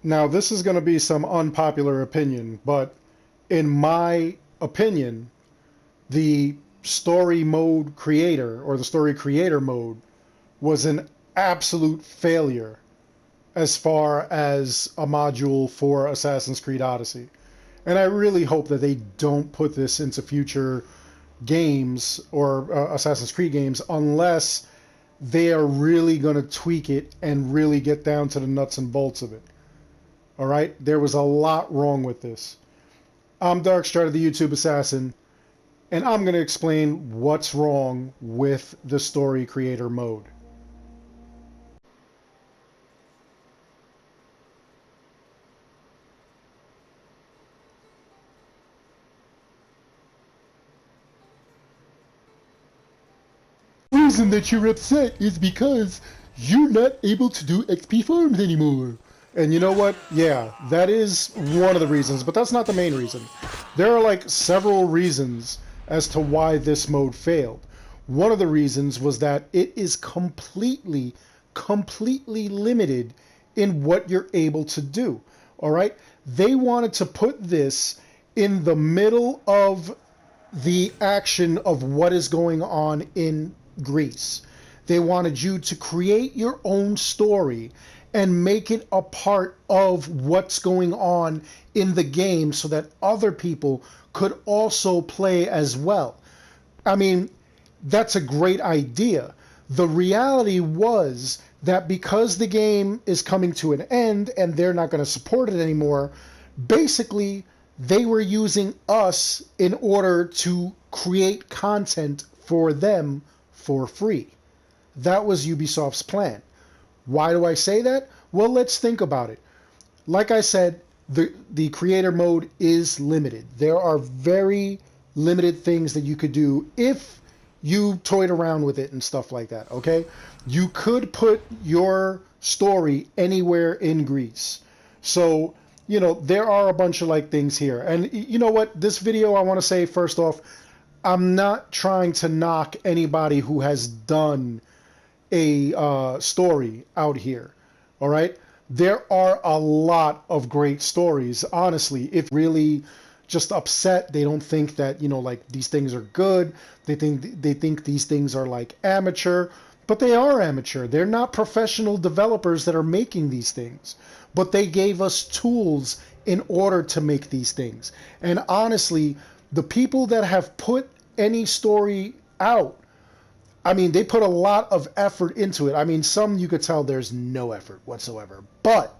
Now, this is going to be some unpopular opinion, but in my opinion, the story mode creator or the story creator mode was an absolute failure as far as a module for Assassin's Creed Odyssey. And I really hope that they don't put this into future games or Assassin's Creed games unless they are really going to tweak it and really get down to the nuts and bolts of it. All right? There was a lot wrong with this. I'm Darkstrider, the YouTube Assassin, and I'm going to explain what's wrong with the story creator mode. The reason that you're upset is because you're not able to do XP farms anymore. And you know what? Yeah, that is one of the reasons, but that's not the main reason. There are like several reasons as to why this mode failed. One of the reasons was that it is completely limited in what you're able to do. All right? They wanted to put this in the middle of the action of what is going on in Greece. They wanted you to create your own story and make it a part of what's going on in the game so that other people could also play as well. I mean, that's a great idea. The reality was that because the game is coming to an end and they're not going to support it anymore, basically they were using us in order to create content for them for free. That was Ubisoft's plan. Why do I say that? Well, let's think about it. Like I said, the creator mode is limited. There are very limited things that you could do if you toyed around with it and stuff like that, okay? You could put your story anywhere in Greece. So, you know, there are a bunch of like things here. And you know what? This video, I want to say first off, I'm not trying to knock anybody who has done a story out here. All right? There are a lot of great stories, honestly. If really just upset, they don't think that, you know, like these things are good. They think these things are like amateur, but they are amateur. They're not professional developers that are making these things, but they gave us tools in order to make these things. And honestly, the people that have put any story out, I mean, they put a lot of effort into it. I mean, some you could tell there's no effort whatsoever. But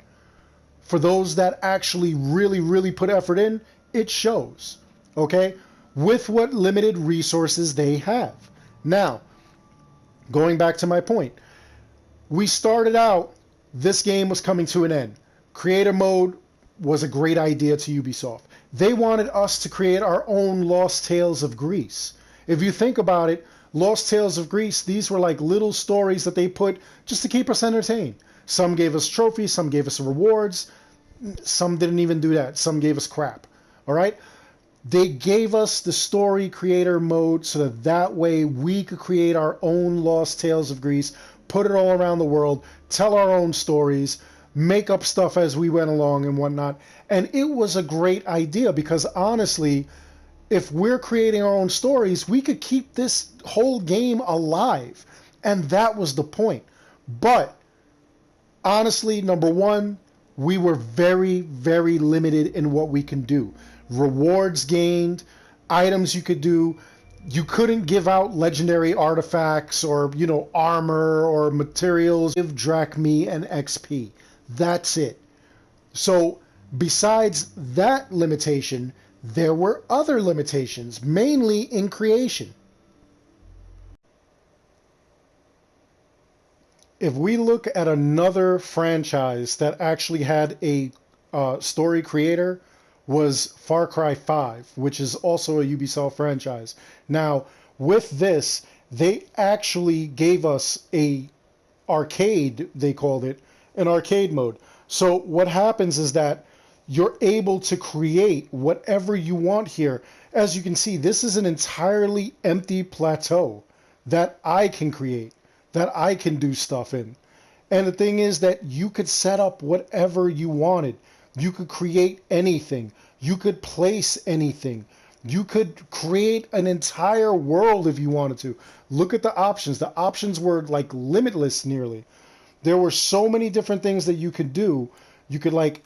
for those that actually really put effort in, it shows, okay? With what limited resources they have. Now, going back to my point, we started out, this game was coming to an end. Creator mode was a great idea to Ubisoft. They wanted us to create our own Lost Tales of Greece. If you think about it, Lost Tales of Greece, these were like little stories that they put just to keep us entertained. Some gave us trophies, some gave us rewards, some didn't even do that. Some gave us crap. All right? They gave us the story creator mode so that way we could create our own Lost Tales of Greece, put it all around the world, tell our own stories, make up stuff as we went along and whatnot. And it was a great idea because honestly, if we're creating our own stories, we could keep this whole game alive. And that was the point. But honestly, number one, we were very limited in what we can do. Rewards gained, items you could do. You couldn't give out legendary artifacts or, you know, armor or materials. Give drachmi and XP. That's it. So besides that limitation, there were other limitations, mainly in creation. If we look at another franchise that actually had a story creator, was Far Cry 5, which is also a Ubisoft franchise. Now, with this, they actually gave us a arcade, they called it, an arcade mode. So what happens is that you're able to create whatever you want here. As you can see, this is an entirely empty plateau that I can create, that I can do stuff in. And the thing is that you could set up whatever you wanted. You could create anything. You could place anything. You could create an entire world if you wanted to. Look at the options. The options were like limitless nearly. There were so many different things that you could do. You could like,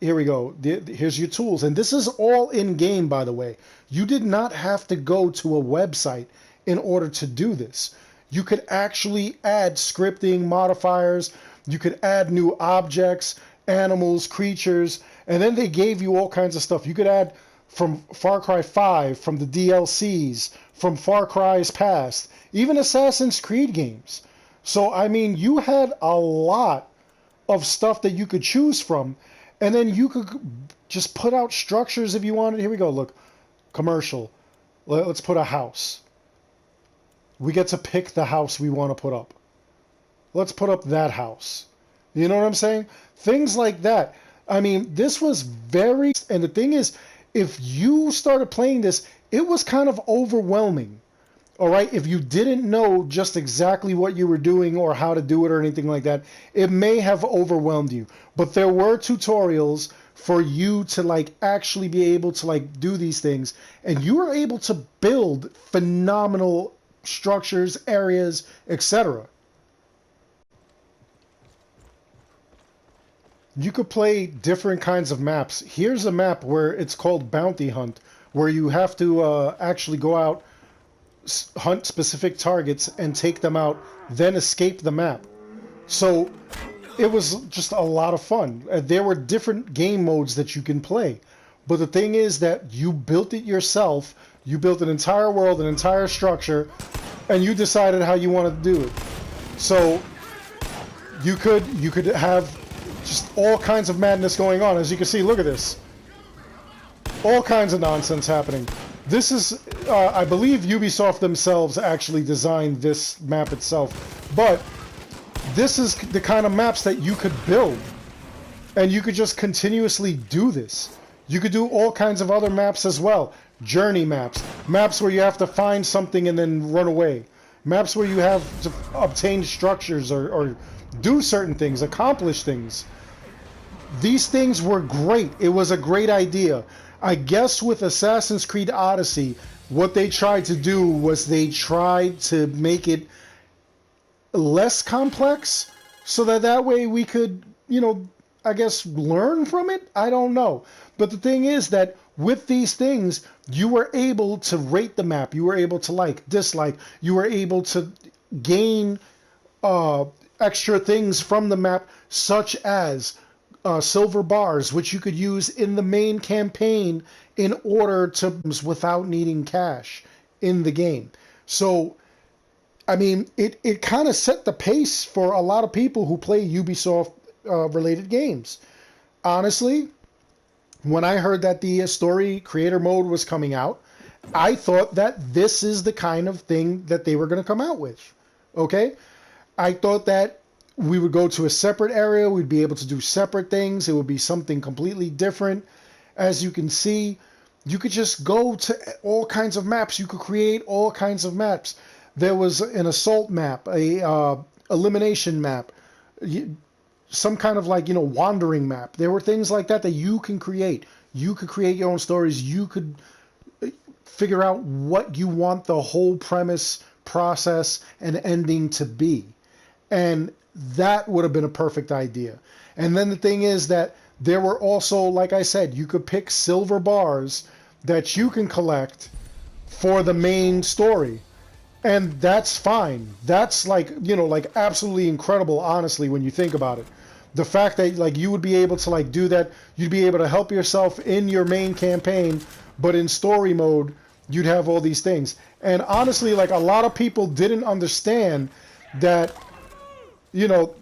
here we go. Here's your tools. And this is all in game, by the way. You did not have to go to a website in order to do this. You could actually add scripting modifiers. You could add new objects, animals, creatures, and then they gave you all kinds of stuff. You could add from Far Cry 5, from the DLCs, from Far Cry's past, even Assassin's Creed games. So, I mean, you had a lot of stuff that you could choose from, and then you could just put out structures if you wanted. Here we go, look, commercial. Let's put a house. We get to pick the house we want to put up. Let's put up that house. You know what I'm saying? Things like that. I mean, this was very... And the thing is, if you started playing this, it was kind of overwhelming. All right? If you didn't know just exactly what you were doing or how to do it or anything like that, it may have overwhelmed you. But there were tutorials for you to like actually be able to like do these things. And you were able to build phenomenal structures, areas, etc. You could play different kinds of maps. Here's a map where it's called Bounty Hunt, where you have to actually go out, hunt specific targets, and take them out, then escape the map. So it was just a lot of fun. There were different game modes that you can play. But the thing is that you built it yourself. You built an entire world, an entire structure, and you decided how you wanted to do it. So you could have just all kinds of madness going on. As you can see, look at this. All kinds of nonsense happening. This is, I believe Ubisoft themselves actually designed this map itself. But this is the kind of maps that you could build. And you could just continuously do this. You could do all kinds of other maps as well. Journey maps. Maps where you have to find something and then run away. Maps where you have to obtain structures or do certain things, accomplish things. These things were great. It was a great idea. I guess with Assassin's Creed Odyssey, what they tried to do was they tried to make it less complex so that way we could, you know, I guess learn from it? I don't know. But the thing is that with these things, you were able to rate the map. You were able to like, dislike. You were able to gain extra things from the map, such as silver bars, which you could use in the main campaign in order to, without needing cash in the game. So, I mean, it kind of set the pace for a lot of people who play Ubisoft related games. Honestly, when I heard that the story creator mode was coming out, I thought that this is the kind of thing that they were going to come out with. Okay? I thought that we would go to a separate area. We'd be able to do separate things. It would be something completely different. As you can see, you could just go to all kinds of maps. You could create all kinds of maps. There was an assault map, a elimination map, some kind of like, you know, wandering map. There were things like that that you can create. You could create your own stories. You could figure out what you want the whole premise, process, and ending to be. And that would have been a perfect idea. And then the thing is that there were also, like I said, you could pick silver bars that you can collect for the main story. And that's fine. That's like, you know, like absolutely incredible, honestly, when you think about it. The fact that like you would be able to like do that, you'd be able to help yourself in your main campaign, but in story mode, you'd have all these things. And honestly, like a lot of people didn't understand that, you know,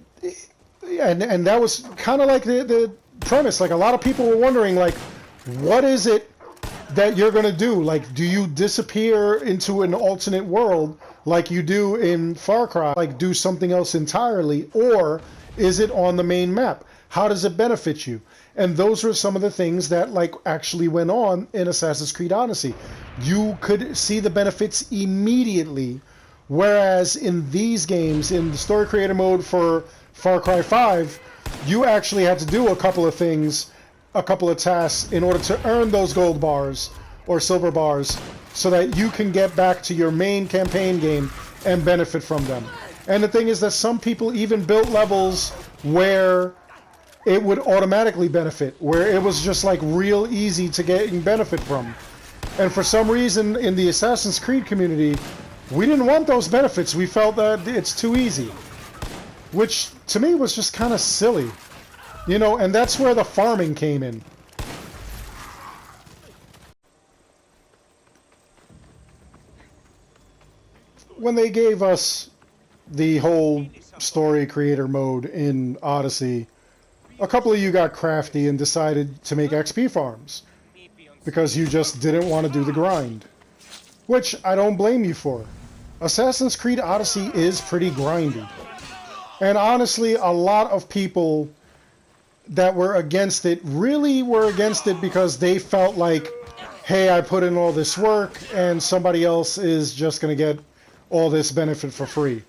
and that was kind of like the premise. Like a lot of people were wondering, like, what is it that you're going to do? Like, do you disappear into an alternate world like you do in Far Cry, like do something else entirely, or is it on the main map? How does it benefit you? And those were some of the things that like actually went on in Assassin's Creed Odyssey. You could see the benefits immediately, whereas in these games, in the story creator mode for Far Cry 5, you actually had to do a couple of things, a couple of tasks in order to earn those gold bars or silver bars so that you can get back to your main campaign game and benefit from them. And the thing is that some people even built levels where it would automatically benefit, where it was just like real easy to get benefit from. And for some reason in the Assassin's Creed community, we didn't want those benefits. We felt that it's too easy, which to me was just kind of silly, you know. And that's where the farming came in. When they gave us the whole story creator mode in Odyssey, a couple of you got crafty and decided to make XP farms because you just didn't want to do the grind, which I don't blame you for. Assassin's Creed Odyssey is pretty grindy. And honestly, a lot of people that were against it really were against it because they felt like, hey, I put in all this work and somebody else is just going to get all this benefit for free.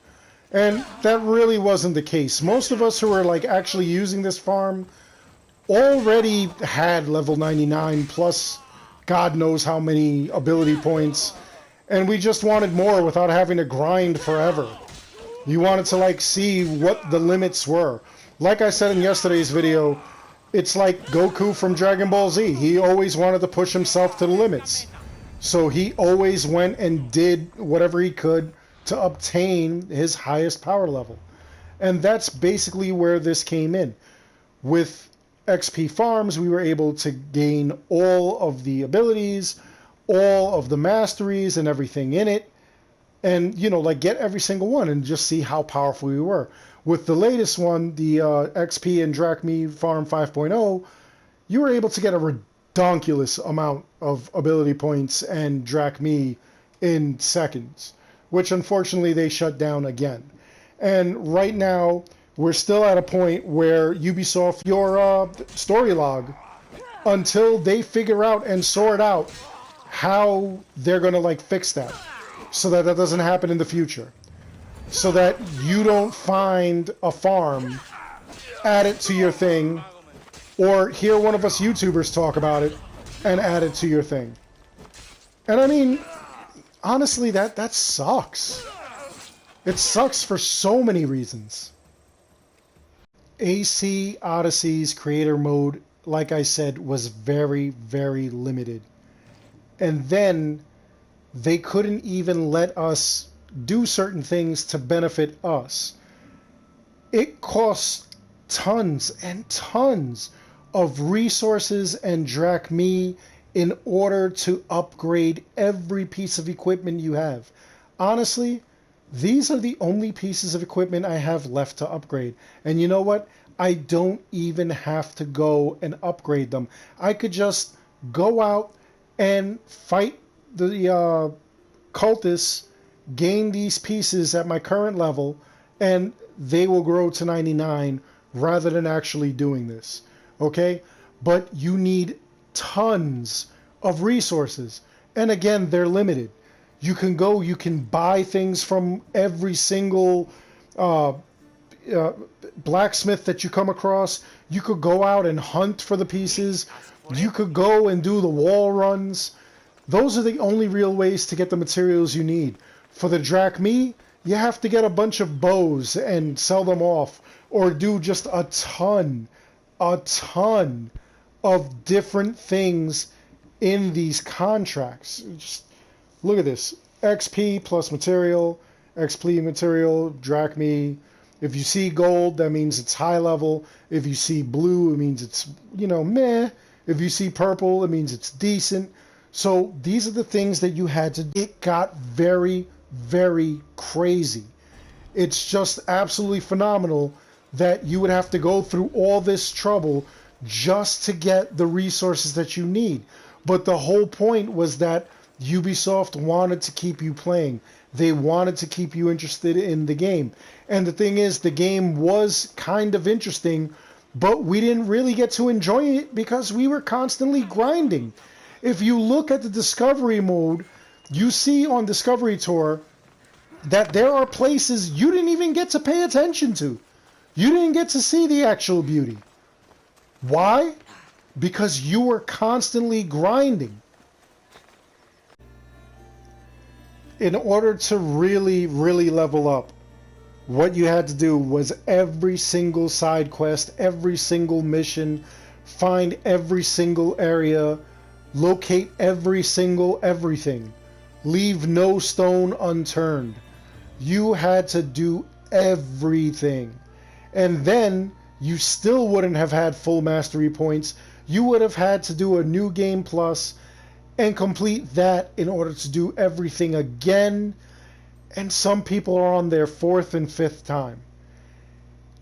And that really wasn't the case. Most of us who were like actually using this farm already had level 99 plus God knows how many ability points, and we just wanted more without having to grind forever. You wanted to like see what the limits were. Like I said in yesterday's video, it's like Goku from Dragon Ball Z. He always wanted to push himself to the limits. So he always went and did whatever he could to obtain his highest power level. And that's basically where this came in. With XP farms, we were able to gain all of the abilities, all of the masteries and everything in it. And, you know, like get every single one and just see how powerful we were. With the latest one, the XP and Drachme Farm 5.0, you were able to get a redonkulous amount of ability points and Drachme in seconds, which unfortunately they shut down again. And right now, we're still at a point where Ubisoft, your story log, until they figure out and sort out how they're going to like fix that so that that doesn't happen in the future. So that you don't find a farm, add it to your thing, or hear one of us YouTubers talk about it and add it to your thing. And I mean, honestly, that sucks. It sucks for so many reasons. AC Odyssey's creator mode, like I said, was very, very limited. And then they couldn't even let us do certain things to benefit us. It costs tons and tons of resources and drachme in order to upgrade every piece of equipment you have. Honestly, these are the only pieces of equipment I have left to upgrade. And you know what? I don't even have to go and upgrade them. I could just go out and fight the cultists, gain these pieces at my current level, and they will grow to 99 rather than actually doing this. Okay? But you need tons of resources. And again, they're limited. You can go, you can buy things from every single blacksmith that you come across. You could go out and hunt for the pieces. You could go and do the wall runs. Those are the only real ways to get the materials you need. For the drachme, you have to get a bunch of bows and sell them off, or do just a ton of different things in these contracts. Just look at this. XP plus material, XP material, drachme. If you see gold, that means it's high level. If you see blue, it means it's, you know, meh. If you see purple, it means it's decent. So these are the things that you had to do. It got very, very crazy. It's just absolutely phenomenal that you would have to go through all this trouble just to get the resources that you need. But the whole point was that Ubisoft wanted to keep you playing. They wanted to keep you interested in the game. And the thing is, the game was kind of interesting, but we didn't really get to enjoy it because we were constantly grinding. If you look at the Discovery mode, you see on Discovery Tour that there are places you didn't even get to pay attention to. You didn't get to see the actual beauty. Why? Because you were constantly grinding. In order to really, really level up, what you had to do was every single side quest, every single mission, find every single area, locate every single everything. Leave no stone unturned. You had to do everything. And then you still wouldn't have had full mastery points. You would have had to do a new game plus and complete that in order to do everything again. And some people are on their 4th and 5th time.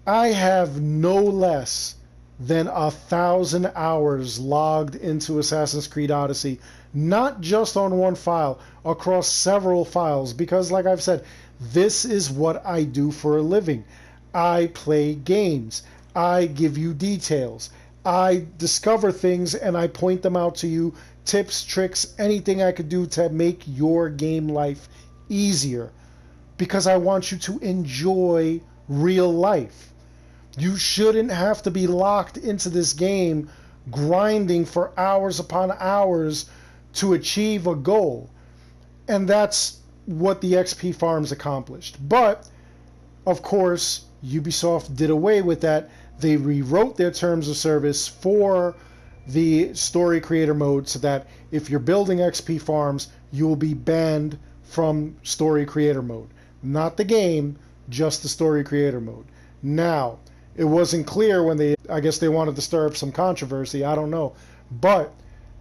I have no less than 1,000 hours logged into Assassin's Creed Odyssey, not just on one file, across several files, because like I've said, this is what I do for a living. I play games. I give you details. I discover things and I point them out to you, tips, tricks, anything I could do to make your game life easier, because I want you to enjoy real life. You shouldn't have to be locked into this game grinding for hours upon hours to achieve a goal. And that's what the XP farms accomplished. But, of course, Ubisoft did away with that. They rewrote their terms of service for the story creator mode so that if you're building XP farms, you will be banned from story creator mode. Not the game, just the story creator mode. Now, it wasn't clear when I guess they wanted to stir up some controversy, I don't know. But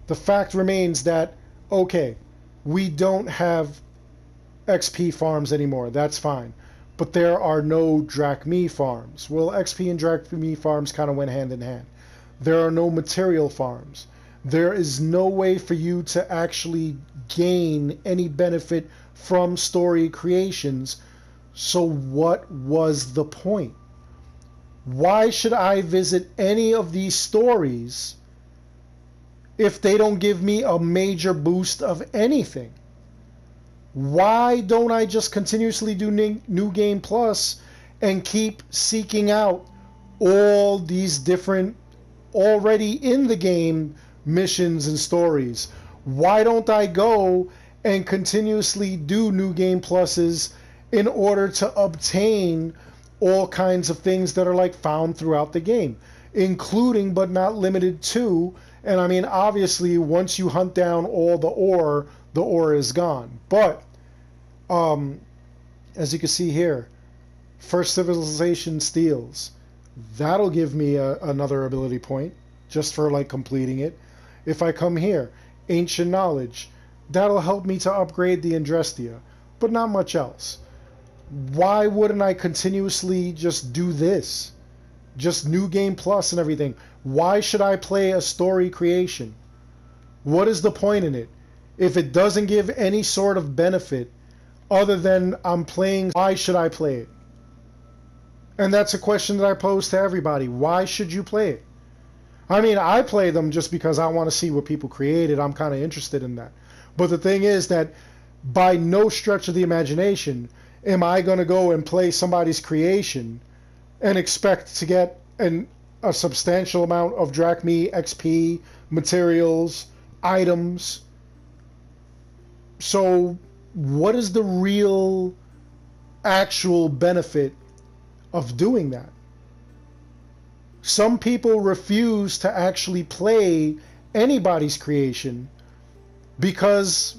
the fact remains that, okay, we don't have XP farms anymore, that's fine. But there are no Drachmae farms. Well, XP and Drachmae farms kind of went hand in hand. There are no material farms. There is no way for you to actually gain any benefit from story creations. So what was the point? Why should I visit any of these stories if they don't give me a major boost of anything? Why don't I just continuously do New Game Plus and keep seeking out all these different already in the game missions and stories? Why don't I go and continuously do New Game Pluses in order to obtain all kinds of things that are like found throughout the game, including but not limited to, and I mean obviously once you hunt down all the ore is gone. But as you can see here, First Civilization Steals, that'll give me another ability point just for like completing it. If I come here, Ancient Knowledge, that'll help me to upgrade the Andrestia, but not much else. Why wouldn't I continuously just do this? Just New Game Plus and everything. Why should I play a story creation? What is the point in it? If it doesn't give any sort of benefit other than I'm playing, why should I play it? And that's a question that I pose to everybody. Why should you play it? I mean, I play them just because I want to see what people created. I'm kind of interested in that. But the thing is that by no stretch of the imagination am I going to go and play somebody's creation and expect to get a substantial amount of Drachmae, XP, materials, items. So what is the real actual benefit of doing that? Some people refuse to actually play anybody's creation because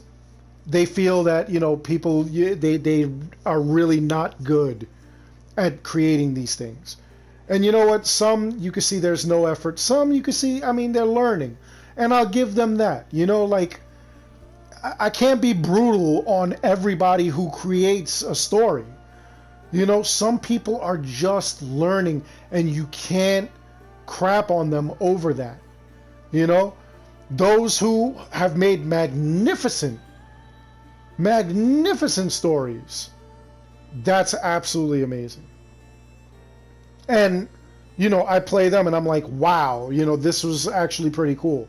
they feel that, you know, people, they are really not good at creating these things. And you know what? Some you can see there's no effort. Some you can see, I mean, they're learning. And I'll give them that. You know, like, I can't be brutal on everybody who creates a story. You know, some people are just learning and you can't crap on them over that. You know, those who have made magnificent stories, that's absolutely amazing. And, you know, I play them and I'm like, wow, you know, this was actually pretty cool.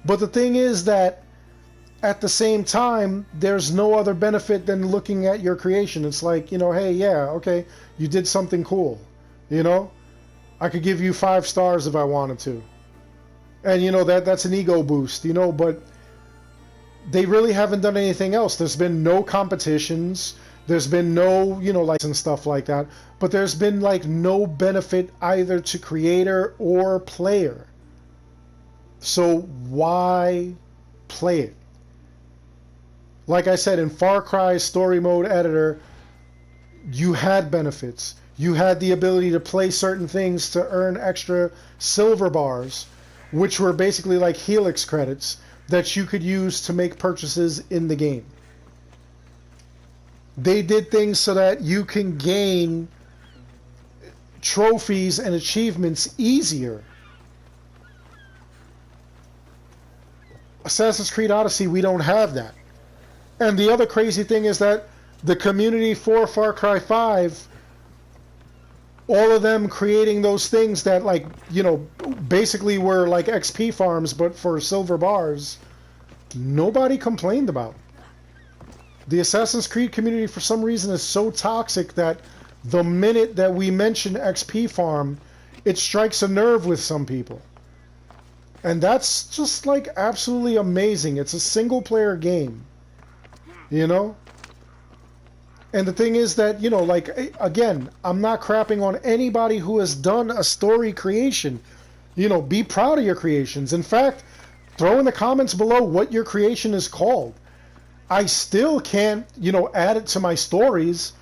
But the thing is that at the same time, there's no other benefit than looking at your creation. It's like, you know, hey, yeah, okay, you did something cool, you know? I could give you 5 stars if I wanted to. And you know, that's an ego boost, you know, but they really haven't done anything else. There's been no competitions. There's been no, you know, like and stuff like that. But there's been like no benefit either to creator or player. So why play it? Like I said, in Far Cry Story Mode Editor, you had benefits. You had the ability to play certain things to earn extra silver bars, which were basically like Helix credits that you could use to make purchases in the game. They did things so that you can gain trophies and achievements easier. Assassin's Creed Odyssey, we don't have that. And the other crazy thing is that the community for Far Cry 5, all of them creating those things that, like, you know, basically were like XP farms but for silver bars, nobody complained about. The Assassin's Creed community for some reason is so toxic that the minute that we mention XP farm, it strikes a nerve with some people. And that's just like absolutely amazing. It's a single player game, you know? And the thing is that, you know, like, again, I'm not crapping on anybody who has done a story creation. You know, be proud of your creations. In fact, throw in the comments below what your creation is called. I still can't, you know, add it to my stories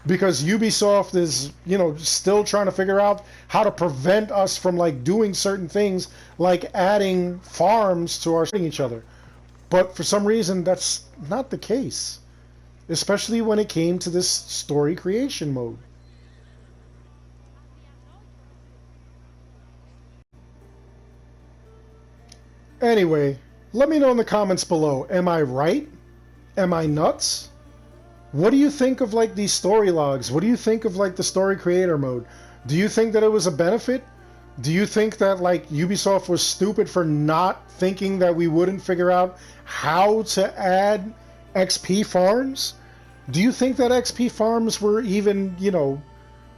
because Ubisoft is, you know, still trying to figure out how to prevent us from, like, doing certain things like adding farms to our each other. But for some reason, that's not the case. Especially when it came to this story creation mode. Anyway, let me know in the comments below. Am I right? Am I nuts? What do you think of like these story logs? What do you think of like the story creator mode? Do you think that it was a benefit? Do you think that like Ubisoft was stupid for not thinking that we wouldn't figure out how to add XP farms? Do you think that XP farms were even, you know,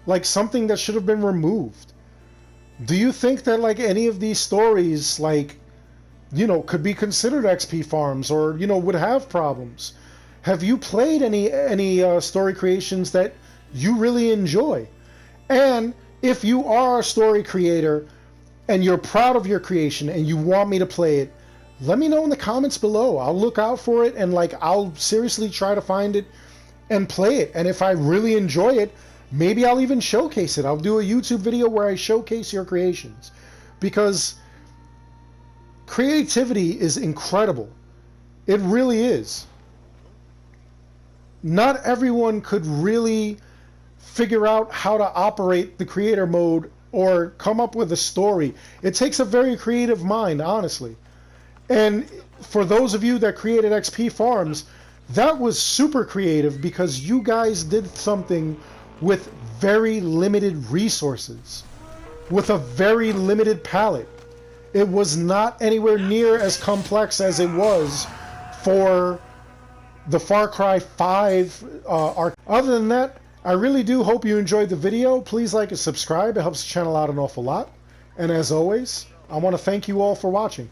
like something that should have been removed? Do you think that like any of these stories, like, you know, could be considered XP farms or, you know, would have problems? Have you played any story creations that you really enjoy? And if you are a story creator and you're proud of your creation and you want me to play it, let me know in the comments below. I'll look out for it and like I'll seriously try to find it and play it. And if I really enjoy it, maybe I'll even showcase it. I'll do a YouTube video where I showcase your creations, because creativity is incredible. It really is. Not everyone could really figure out how to operate the creator mode or come up with a story. It takes a very creative mind, honestly. And for those of you that created XP farms, that was super creative because you guys did something with very limited resources, with a very limited palette. It was not anywhere near as complex as it was for the Far Cry 5 arc. Other than that, I really do hope you enjoyed the video. Please like and subscribe. It helps the channel out an awful lot. And as always, I want to thank you all for watching.